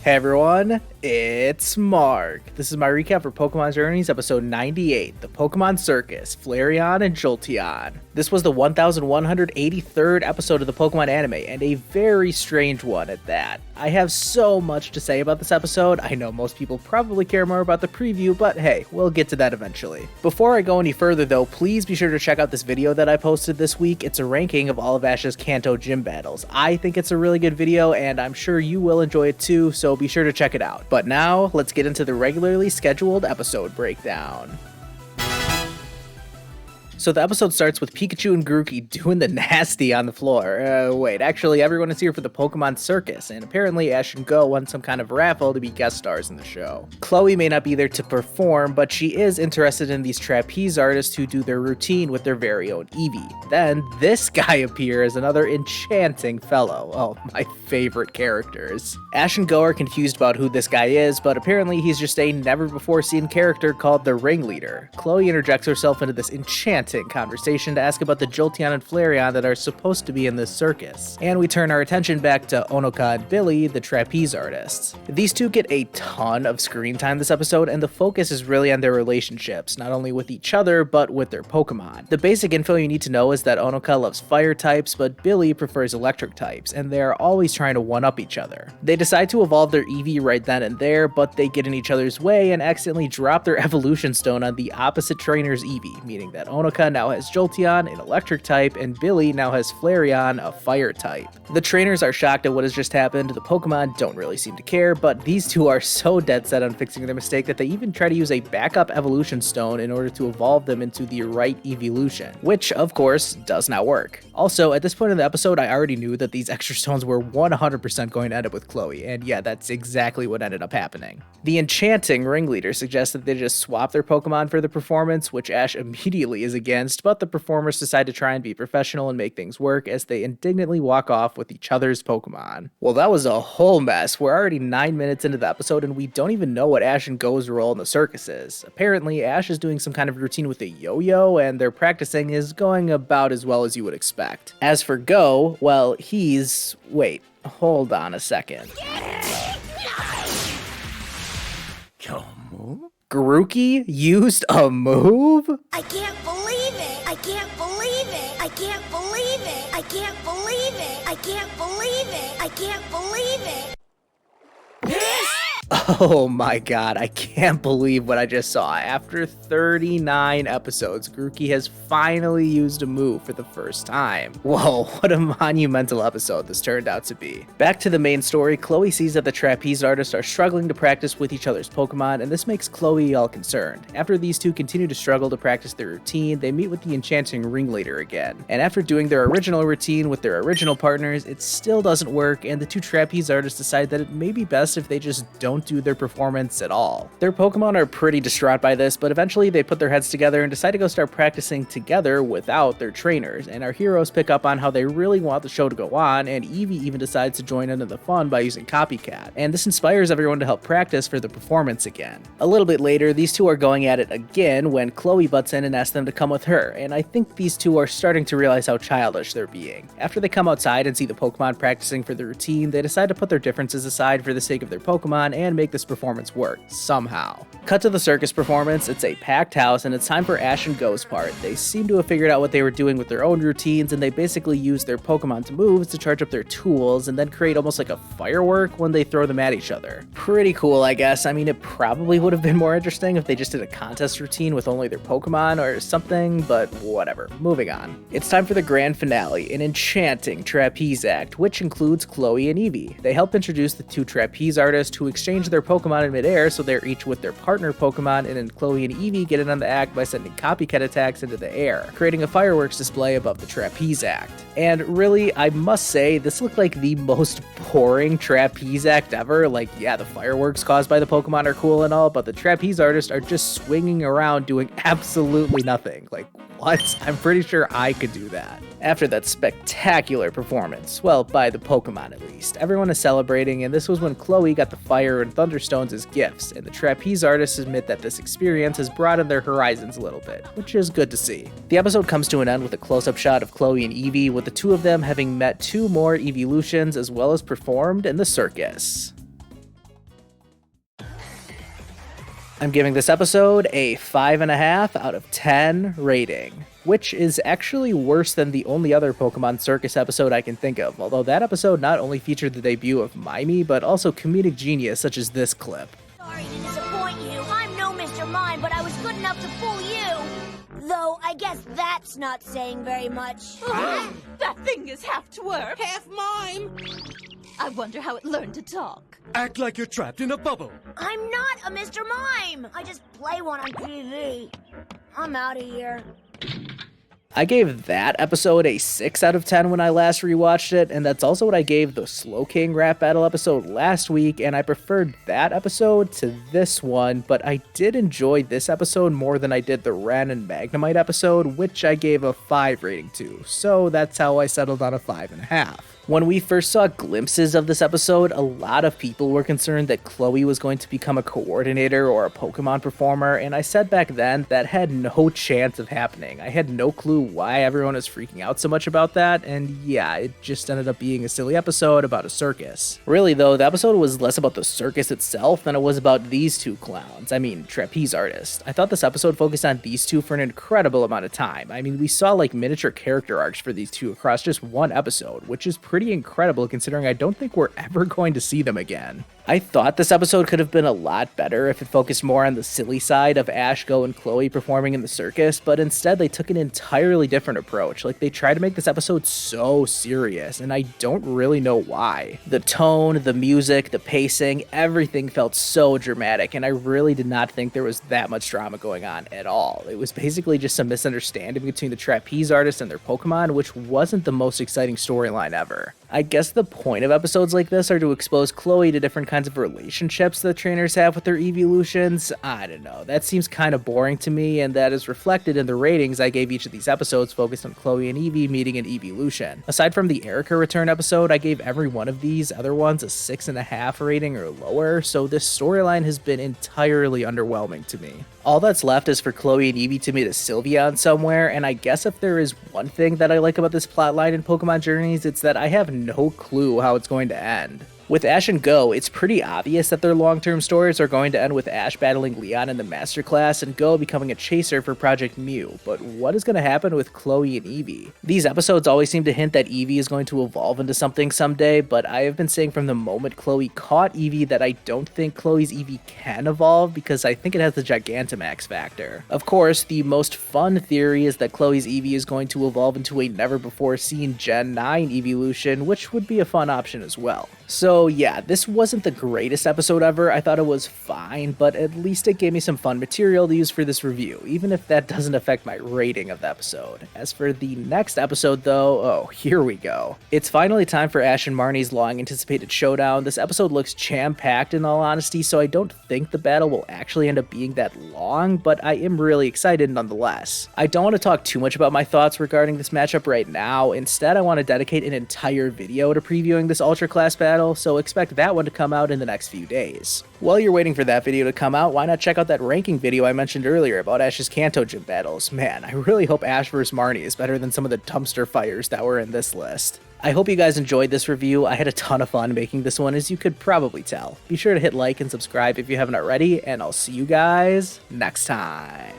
Hey everyone, it's Mark. This is my recap for Pokémon Journeys episode 98, the Pokémon Circus, Flareon and Jolteon. This was the 1183rd episode of the Pokémon anime, and a very strange one at that. I have so much to say about this episode. I know most people probably care more about the preview, but hey, we'll get to that eventually. Before I go any further though, please be sure to check out this video that I posted this week. It's a ranking of all of Ash's Kanto gym battles. I think it's a really good video, and I'm sure you will enjoy it too, so be sure to check it out. But now, let's get into the regularly scheduled episode breakdown. So the episode starts with Pikachu and Grookey doing the nasty on the floor. Wait, actually everyone is here for the Pokemon Circus, and apparently Ash and Go won some kind of raffle to be guest stars in the show. Chloe may not be there to perform, but she is interested in these trapeze artists who do their routine with their very own Eevee. Then this guy appears, another enchanting fellow. Oh, my favorite characters. Ash and Go are confused about who this guy is, but apparently he's just a never-before-seen character called the Ringleader. Chloe interjects herself into this enchanting conversation to ask about the Jolteon and Flareon that are supposed to be in this circus. And we turn our attention back to Onoka and Billy, the trapeze artists. These two get a ton of screen time this episode, and the focus is really on their relationships, not only with each other, but with their Pokemon. The basic info you need to know is that Onoka loves fire types, but Billy prefers electric types, and they are always trying to one-up each other. They decide to evolve their Eevee right then and there, but they get in each other's way and accidentally drop their evolution stone on the opposite trainer's Eevee, meaning that Onoka now has Jolteon, an electric type, and Billy now has Flareon, a fire type. The trainers are shocked at what has just happened. The Pokemon don't really seem to care, but these two are so dead set on fixing their mistake that they even try to use a backup evolution stone in order to evolve them into the right evolution, which of course does not work. Also, at this point in the episode, I already knew that these extra stones were 100% going to end up with Chloe, and yeah, that's exactly what ended up happening. The enchanting Ringleader suggests that they just swap their Pokemon for the performance, which Ash immediately is against, but the performers decide to try and be professional and make things work as they indignantly walk off with each other's Pokemon. Well, that was a whole mess. We're already 9 minutes into the episode and we don't even know what Ash and Go's role in the circus is. Apparently, Ash is doing some kind of routine with a yo-yo, and their practicing is going about as well as you would expect. As for Go, well, wait, hold on a second. Grookey used a move? I can't believe it! I can't believe it! I can't believe it! I can't believe it! I can't believe it! I can't believe it! Oh my god, I can't believe what I just saw. After 39 episodes, Grookey has finally used a move for the first time. Whoa, what a monumental episode this turned out to be. Back to the main story, Chloe sees that the trapeze artists are struggling to practice with each other's Pokemon, and this makes Chloe all concerned. After these two continue to struggle to practice their routine, they meet with the enchanting Ringleader again. And after doing their original routine with their original partners, it still doesn't work, and the two trapeze artists decide that it may be best if they just don't do their performance at all. Their Pokemon are pretty distraught by this, but eventually they put their heads together and decide to go start practicing together without their trainers, and our heroes pick up on how they really want the show to go on, and Eevee even decides to join into the fun by using Copycat, and this inspires everyone to help practice for the performance again. A little bit later, these two are going at it again when Chloe butts in and asks them to come with her, and I think these two are starting to realize how childish they're being. After they come outside and see the Pokemon practicing for the routine, they decide to put their differences aside for the sake of their Pokemon and make this performance work, somehow. Cut to the circus performance. It's a packed house and it's time for Ash and Go's part. They seem to have figured out what they were doing with their own routines, and they basically use their Pokemon's moves to charge up their tools and then create almost like a firework when they throw them at each other. Pretty cool, I guess. I mean, it probably would have been more interesting if they just did a contest routine with only their Pokemon or something, but whatever. Moving on. It's time for the grand finale, an enchanting trapeze act, which includes Chloe and Eevee. They help introduce the two trapeze artists who exchange their Pokemon in midair, so they're each with their partner Pokemon, and then Chloe and Eevee get in on the act by sending copycat attacks into the air, creating a fireworks display above the trapeze act. And really, I must say, this looked like the most boring trapeze act ever. Like, yeah, the fireworks caused by the Pokemon are cool and all, but the trapeze artists are just swinging around doing absolutely nothing. Like, what? I'm pretty sure I could do that. After that spectacular performance, well, by the Pokemon at least, everyone is celebrating, and this was when Chloe got the fire and thunderstones as gifts, and the trapeze artists admit that this experience has broadened their horizons a little bit, which is good to see. The episode comes to an end with a close-up shot of Chloe and Eevee, with the two of them having met two more evolutions as well as performed in the circus. I'm giving this episode a 5.5 out of 10 rating, which is actually worse than the only other Pokemon Circus episode I can think of, although that episode not only featured the debut of Mimey, but also comedic genius such as this clip. Sorry to disappoint you. I'm no Mr. Mime, but I was good enough to fool you. Though, I guess that's not saying very much. That thing is half twerp, Half mime! I wonder how it learned to talk. Act like you're trapped in a bubble. I'm not a Mr. Mime. I just play one on TV. I'm out of here. I gave that episode a 6 out of 10 when I last rewatched it, and that's also what I gave the Slow King rap battle episode last week, and I preferred that episode to this one, but I did enjoy this episode more than I did the Ren and Magnemite episode, which I gave a 5 rating to, so that's how I settled on a 5.5. When we first saw glimpses of this episode, a lot of people were concerned that Chloe was going to become a coordinator or a Pokemon performer, and I said back then that had no chance of happening. I had no clue why everyone was freaking out so much about that, and yeah, it just ended up being a silly episode about a circus. Really though, the episode was less about the circus itself than it was about these two clowns, trapeze artists. I thought this episode focused on these two for an incredible amount of time. We saw like miniature character arcs for these two across just one episode, which is pretty incredible considering I don't think we're ever going to see them again. I thought this episode could have been a lot better if it focused more on the silly side of Ash, Go, and Chloe performing in the circus, but instead they took an entirely different approach. Like, they tried to make this episode so serious, and I don't really know why. The tone, the music, the pacing, everything felt so dramatic, and I really did not think there was that much drama going on at all. It was basically just some misunderstanding between the trapeze artists and their Pokemon, which wasn't the most exciting storyline ever. I guess the point of episodes like this are to expose Chloe to different kinds of relationships that trainers have with their evolutions. I don't know, that seems kind of boring to me, and that is reflected in the ratings I gave each of these episodes focused on Chloe and Eevee meeting an evolution. Aside from the Erica return episode, I gave every one of these other ones a 6.5 rating or lower, so this storyline has been entirely underwhelming to me. All that's left is for Chloe and Eevee to meet a Sylveon somewhere, and I guess if there is one thing that I like about this plotline in Pokemon Journeys, it's that I have no clue how it's going to end. With Ash and Go, it's pretty obvious that their long-term stories are going to end with Ash battling Leon in the Master Class and Go becoming a chaser for Project Mew, but what is going to happen with Chloe and Eevee? These episodes always seem to hint that Eevee is going to evolve into something someday, but I have been saying from the moment Chloe caught Eevee that I don't think Chloe's Eevee can evolve because I think it has the Gigantamax factor. Of course, the most fun theory is that Chloe's Eevee is going to evolve into a never-before-seen Gen 9 evolution, which would be a fun option as well. So yeah, this wasn't the greatest episode ever. I thought it was fine, but at least it gave me some fun material to use for this review, even if that doesn't affect my rating of the episode. As for the next episode though, oh, here we go. It's finally time for Ash and Marnie's long-anticipated showdown. This episode looks jam-packed in all honesty, so I don't think the battle will actually end up being that long, but I am really excited nonetheless. I don't want to talk too much about my thoughts regarding this matchup right now. Instead, I want to dedicate an entire video to previewing this Ultra Class battle, so expect that one to come out in the next few days. While you're waiting for that video to come out, why not check out that ranking video I mentioned earlier about Ash's Kanto gym battles? Man, I really hope Ash vs Marnie is better than some of the dumpster fires that were in this list. I hope you guys enjoyed this review. I had a ton of fun making this one, as you could probably tell. Be sure to hit like and subscribe if you haven't already, and I'll see you guys next time.